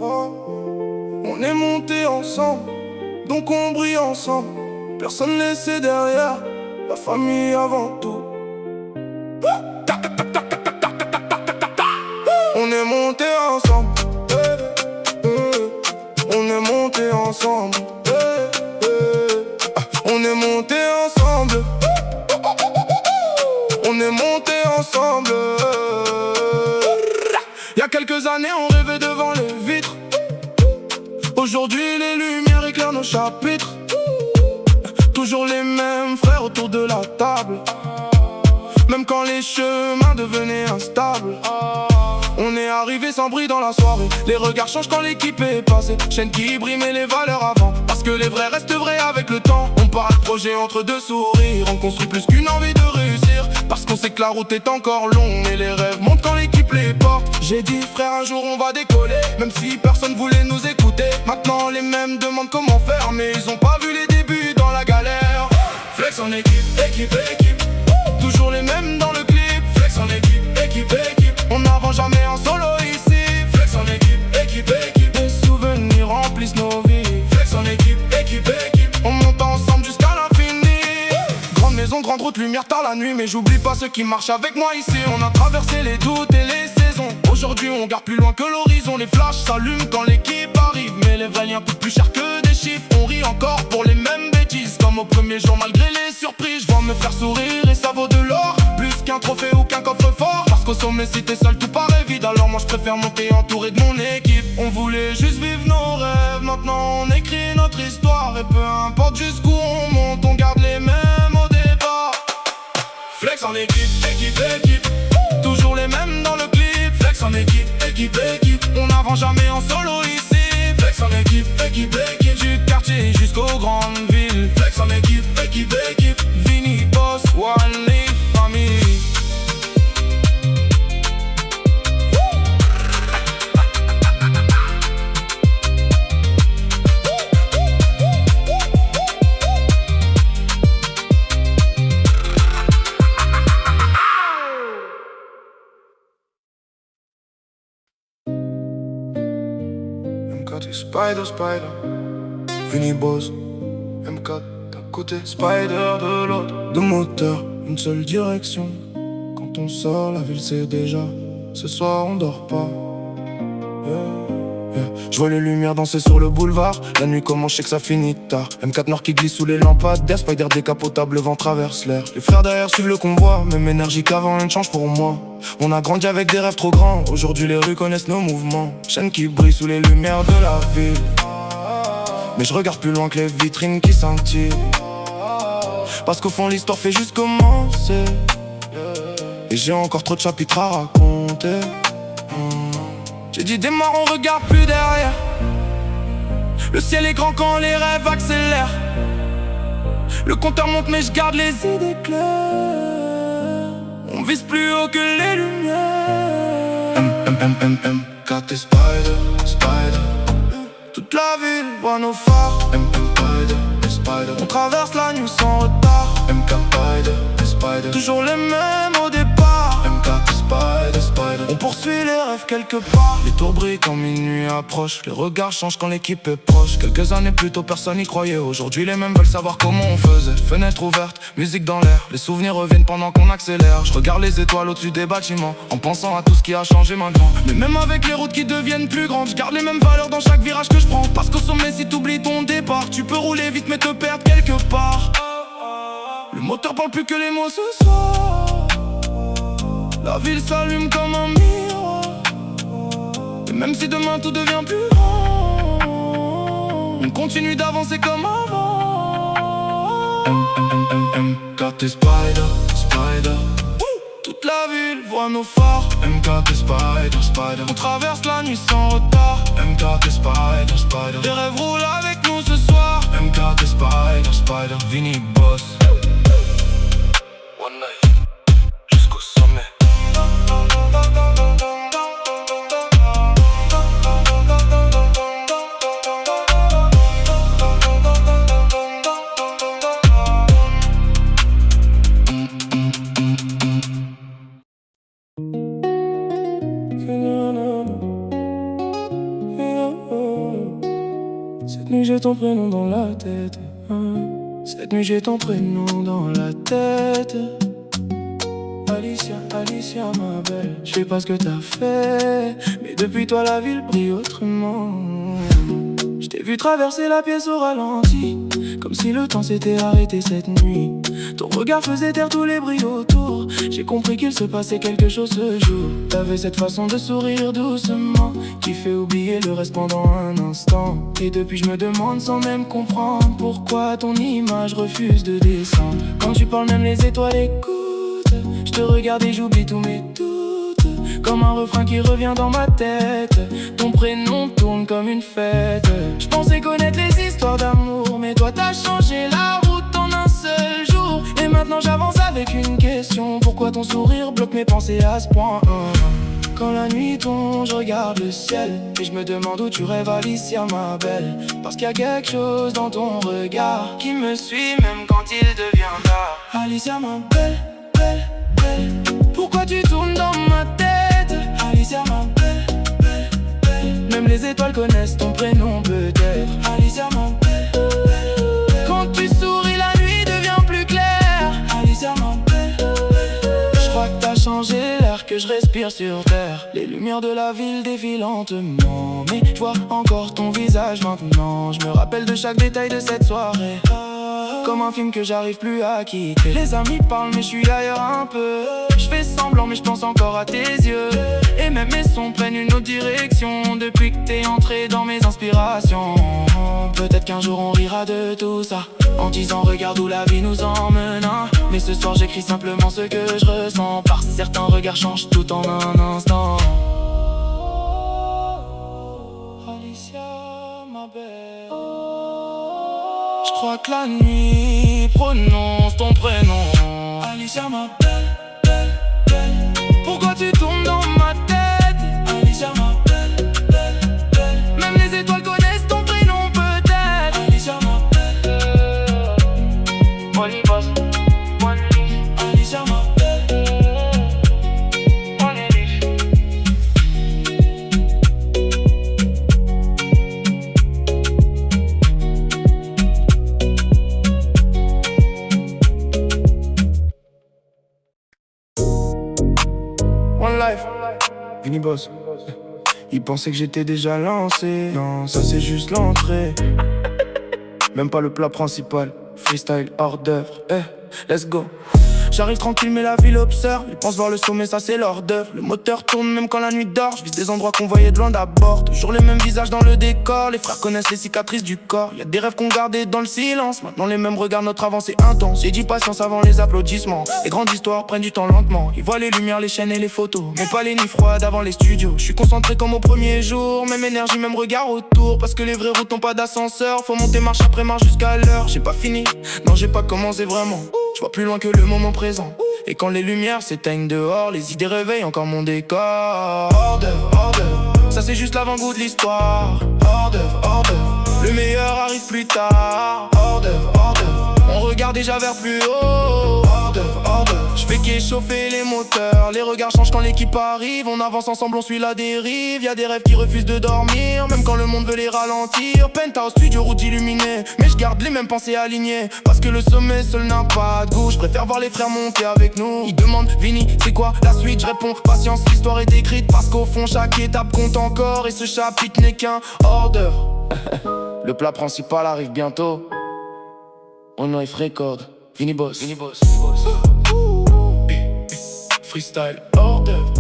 Oh, on est montés ensemble, donc on brille ensemble. Personne laissé derrière, la famille avant tout. On est montés ensemble, on est montés ensemble, on est montés ensemble, on est montés ensemble. Y'a quelques années on rêvait devant les vitres. Aujourd'hui les lumières éclairent nos chapitres. Toujours les mêmes frères autour de la table. Même quand les chemins devenaient instables. On est arrivé sans bruit dans la soirée. Les regards changent quand l'équipe est passée. Chaîne qui brille mais les valeurs avant. Parce que les vrais restent vrais avec le temps. On parle projet entre deux sourires. On construit plus qu'une envie de réussir. Parce qu'on sait que la route est encore longue. Mais les rêves montent quand l'équipe les porte. J'ai dit frère un jour on va décoller. Même si personne voulait nous écouter. Maintenant les mêmes demandent comment faire. Mais ils ont pas vu les débuts dans la galère. Flex en équipe, équipe, équipe. Toujours les mêmes dans le clip. Flex en équipe, équipe, équipe. On n'avance jamais en solo ici. Flex en équipe, équipe, équipe. Les souvenirs remplissent nos vies. Flex en équipe, équipe, équipe. On monte ensemble jusqu'à l'infini. Grande maison, grande route, lumière tard la nuit. Mais j'oublie pas ceux qui marchent avec moi ici. On a traversé les doutes et les saisons. Aujourd'hui on regarde plus loin que l'horizon. Les flashs s'allument quand l'équipe arrive. Mais les vrais liens coûtent plus cher que des chiffres. On rit encore pour les mêmes bêtises. Comme au premier jour malgré les surprises. Je vois me faire sourire et ça vaut de l'or. Plus qu'un trophée ou qu'un coffre-fort. Parce qu'au sommet si t'es seul tout paraît vide. Alors moi je préfère monter entouré de mon équipe. On voulait juste vivre nos rêves. Maintenant on écrit notre histoire. Et peu importe jusqu'où on monte, on garde les mêmes au départ. Flex en équipe, équipe, équipe. Toujours les mêmes dans le clip. Flex en équipe, équipe, équipe. On n'avance jamais en solo ici. Flex en équipe, équipe, équipe. Du quartier jusqu'aux grandes villes. Flex en équipe, équipe, équipe. Vini, boss, one life, famille. M4 et Spider, Spider. Vini Boss, M4 d'un côté, Spider de l'autre. Deux moteurs, une seule direction. Quand on sort, la ville sait déjà. Ce soir on dort pas. Je vois les lumières danser sur le boulevard. La nuit commence, je sais que ça finit tard. M4 noir qui glisse sous les lampadaires. Spider décapotable, le vent traverse l'air. Les frères derrière suivent le convoi. Même énergie qu'avant, rien ne change pour moi. On a grandi avec des rêves trop grands. Aujourd'hui les rues connaissent nos mouvements. Chaîne qui brille sous les lumières de la ville. Mais je regarde plus loin que les vitrines qui scintillent. Parce qu'au fond l'histoire fait juste commencer. Et j'ai encore trop de chapitres à raconter. J'ai dit démarre, on regarde plus derrière. Le ciel est grand quand les rêves accélèrent. Le compteur monte mais je garde les idées claires. On vise plus haut que les lumières. M4 et Spider, Spider. Toute la ville voit nos phares. Spider et Spider. On traverse la nuit sans retard. M4 Spider et Spider. Toujours les mêmes au départ. M4 et Spider, Spider. On poursuit les rêves quelque part. Les tours brillent quand minuit approche. Les regards changent quand l'équipe est proche. Quelques années plus tôt personne n'y croyait. Aujourd'hui les mêmes veulent savoir comment on faisait. Fenêtre ouverte, musique dans l'air. Les souvenirs reviennent pendant qu'on accélère. Je regarde les étoiles au-dessus des bâtiments. En pensant à tout ce qui a changé maintenant. Mais même avec les routes qui deviennent plus grandes, je garde les mêmes valeurs dans chaque virage que je prends. Parce qu'au sommet si t'oublies ton départ, tu peux rouler vite mais te perdre quelque part. Le moteur parle plus que les mots ce soir. La ville s'allume comme un miroir. Et même si demain tout devient plus grand, on continue d'avancer comme avant. M4 et Spider, Spider. Toute la ville voit nos phares. M4 et Spider, Spider. On traverse la nuit sans retard. M4 et Spider, Spider. Les rêves roulent avec nous ce soir. M4 et Spider, Spider. Vini Boss. One night jusqu'au sommet. nuit j'ai ton prénom dans la tête. Cette nuit j'ai ton prénom dans la tête. Alicia, Alicia ma belle, je sais pas ce que t'as fait, mais depuis toi la ville brille autrement. Je t'ai vu traverser la pièce au ralenti, comme si le temps s'était arrêté cette nuit. Ton regard faisait taire tous les bruits autour. J'ai compris qu'il se passait quelque chose ce jour. T'avais cette façon de sourire doucement qui fait oublier le reste pendant un instant. Et depuis je me demande sans même comprendre pourquoi ton image refuse de descendre. Quand tu parles même les étoiles écoutent. Je te regarde et j'oublie tous mes doutes, comme un refrain qui revient dans ma tête. Ton prénom tourne comme une fête. Je pensais connaître les histoires d'amour, mais toi t'as changé la route en un seul jour. Et maintenant j'avance avec une question: pourquoi ton sourire bloque mes pensées à ce point? Quand la nuit tombe, je regarde le ciel et je me demande où tu rêves, Alicia ma belle. Parce qu'il y a quelque chose dans ton regard qui me suit même quand il devient tard. Alicia ma belle, belle, belle, pourquoi tu tournes dans ma tête? Alicia ma belle, belle, belle, même les étoiles connaissent ton prénom peut-être. Alicia ma belle, belle, belle, quand tu souris la nuit devient plus claire. Alicia ma belle, belle, je crois que t'as changé l'air que je respire sur terre. Les lumières de la ville défilent lentement, mais je vois encore ton visage maintenant. Je me rappelle de chaque détail de cette soirée, comme un film que j'arrive plus à quitter. Les amis parlent mais je suis ailleurs un peu. Je fais semblant mais je pense encore à tes yeux. Et même mes sons prennent une autre direction depuis que t'es entré dans mes inspirations. Peut-être qu'un jour on rira de tout ça, en disant regarde où la vie nous emmène. Mais ce soir j'écris simplement ce que je ressens, parce que certains regards changent tout en un instant. Alicia ma belle, je crois que la nuit prononce ton prénom. Alicia ma belle, belle, belle, pourquoi tu tournes dans ma tête? Alicia ma belle, belle, belle, même les étoiles connaissent ton prénom peut-être. Alicia ma belle, money boss, money leaf. Alicia ma belle, money leaf. One life, Vinny Boss. Ils pensaient que j'étais déjà lancé. Non, ça c'est juste l'entrée. Même pas le plat principal. Freestyle hors d'œuvre. Let's go. J'arrive tranquille mais la ville observe. Ils pensent voir le sommet, ça c'est leur d'œuvre. Le moteur tourne même quand la nuit dort. Je vise des endroits qu'on voyait de loin d'abord. Toujours les mêmes visages dans le décor. Les frères connaissent les cicatrices du corps. Y'a des rêves qu'on gardait dans le silence. Maintenant les mêmes regardent notre avancée intense. J'ai dit patience avant les applaudissements. Les grandes histoires prennent du temps lentement. Ils voient les lumières, les chaînes et les photos, mais pas les nuits froides avant les studios. Je suis concentré comme au premier jour. Même énergie, même regard autour. Parce que les vraies routes n'ont pas d'ascenseur. Faut monter marche après marche jusqu'à l'heure. J'ai pas fini, non j'ai pas commencé vraiment. Je vois plus loin que le moment présent. Et quand les lumières s'éteignent dehors, les idées réveillent encore mon décor. Hors d'œuvre, ça c'est juste l'avant-goût de l'histoire. Hors d'œuvre, le meilleur arrive plus tard. Hors d'œuvre, on regarde déjà vers plus haut. Hors d'œuvre, je fais qu'échauffer les moteurs. Les regards changent quand l'équipe arrive. On avance ensemble, on suit la dérive. Y'a des rêves qui refusent de dormir, même quand le monde veut les ralentir. Penthouse, studio, route illuminée, mais je garde les mêmes pensées alignées. Parce que le sommet seul n'a pas de goût. Je préfère voir les frères monter avec nous. Ils demandent Vinny, c'est quoi la suite? Je réponds patience, l'histoire est écrite. Parce qu'au fond chaque étape compte encore. Et ce chapitre n'est qu'un hors d'œuvre. Le plat principal arrive bientôt. On knife record, Vinny Boss, Vinny Boss, Vinny Boss. Freestyle hors d'œuvre.